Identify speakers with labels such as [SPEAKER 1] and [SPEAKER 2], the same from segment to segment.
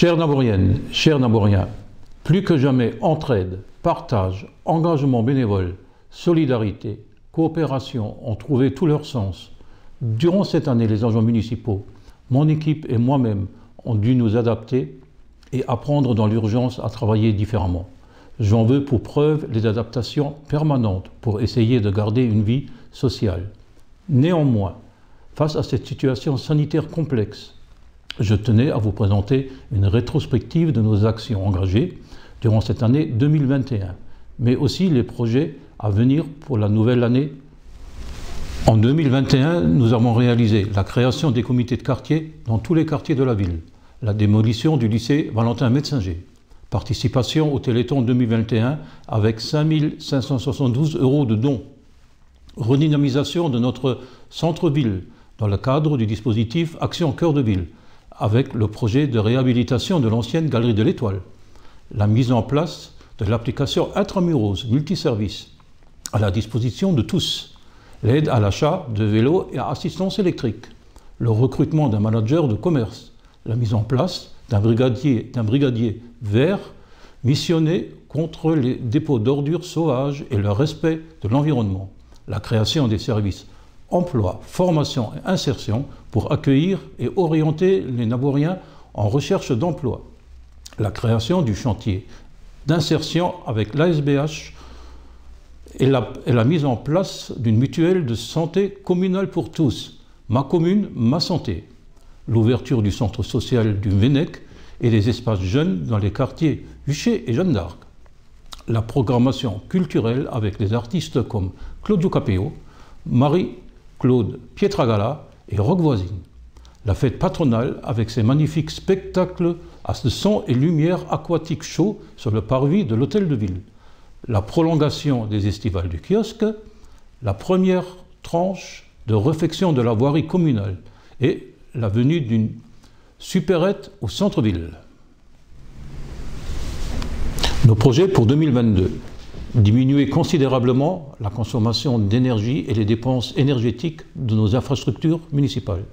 [SPEAKER 1] Chères Nabouriennes, chers Nabouriens, plus que jamais entraide, partage, engagement bénévole, solidarité, coopération ont trouvé tout leur sens. Durant cette année, les agents municipaux, mon équipe et moi-même ont dû nous adapter et apprendre dans l'urgence à travailler différemment. J'en veux pour preuve les adaptations permanentes pour essayer de garder une vie sociale. Néanmoins, face à cette situation sanitaire complexe, je tenais à vous présenter une rétrospective de nos actions engagées durant cette année 2021, mais aussi les projets à venir pour la nouvelle année. En 2021, nous avons réalisé la création des comités de quartier dans tous les quartiers de la ville, la démolition du lycée Valentin Metzinger, participation au Téléthon 2021 avec 5 572 € de dons, redynamisation de notre centre-ville dans le cadre du dispositif Action Cœur de Ville, avec le projet de réhabilitation de l'ancienne Galerie de l'Étoile, la mise en place de l'application Intramuros multiservice à la disposition de tous, l'aide à l'achat de vélos et à assistance électrique, le recrutement d'un manager de commerce, la mise en place d'un brigadier vert missionné contre les dépôts d'ordures sauvages et le respect de l'environnement, la création des services emploi, formation et insertion pour accueillir et orienter les Nabouriens en recherche d'emploi, la création du chantier d'insertion avec l'ASBH et la mise en place d'une mutuelle de santé communale pour tous, Ma commune, ma santé, l'ouverture du centre social du Vennec et des espaces jeunes dans les quartiers Huchet et Jeanne d'Arc, la programmation culturelle avec des artistes comme Claudio Capeo, Marie-Claude Pietragala et Rock Voisine, la fête patronale avec ses magnifiques spectacles à son et lumière aquatique chaud sur le parvis de l'hôtel de ville, la prolongation des estivales du kiosque, la première tranche de réfection de la voirie communale et la venue d'une supérette au centre-ville. Nos projets pour 2022. Diminuer considérablement la consommation d'énergie et les dépenses énergétiques de nos infrastructures municipales.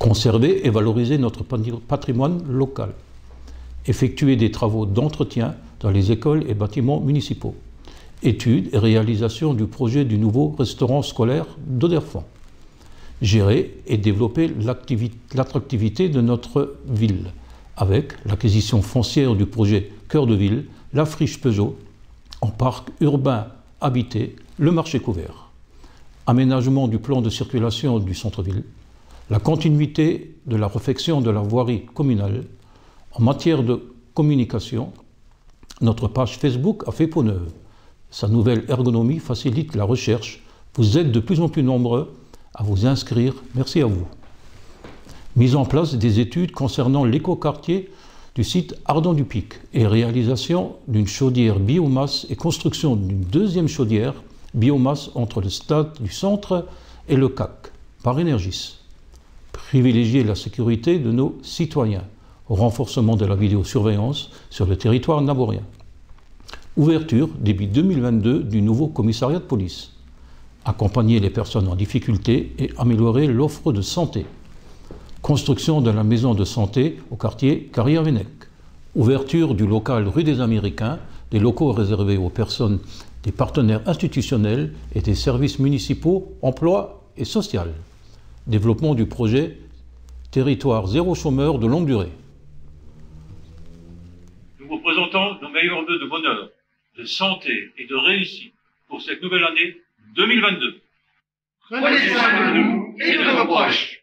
[SPEAKER 1] Conserver et valoriser notre patrimoine local. Effectuer des travaux d'entretien dans les écoles et bâtiments municipaux. Études et réalisation du projet du nouveau restaurant scolaire d'Oderfan. Gérer et développer l'attractivité de notre ville avec l'acquisition foncière du projet Cœur de Ville, la friche Peugeot, en parc urbain habité, le marché couvert. Aménagement du plan de circulation du centre-ville, la continuité de la réfection de la voirie communale. En matière de communication, notre page Facebook a fait peau neuve. Sa nouvelle ergonomie facilite la recherche. Vous êtes de plus en plus nombreux à vous inscrire. Merci à vous. Mise en place des études concernant l'écoquartier du site Ardent du Pic et réalisation d'une chaudière biomasse et construction d'une deuxième chaudière biomasse entre le stade du centre et le CAC par Énergis. Privilégier la sécurité de nos citoyens au renforcement de la vidéosurveillance sur le territoire nabourien. Ouverture début 2022 du nouveau commissariat de police. Accompagner les personnes en difficulté et améliorer l'offre de santé. Construction de la maison de santé au quartier Carrière-Vennec. Ouverture du local rue des Américains, des locaux réservés aux personnes des partenaires institutionnels et des services municipaux, emploi et social. Développement du projet Territoire zéro chômeur de longue durée.
[SPEAKER 2] Nous vous présentons nos meilleurs vœux de bonheur, de santé et de réussite pour cette nouvelle année 2022.
[SPEAKER 3] Prenez soin de nous et de vos proches.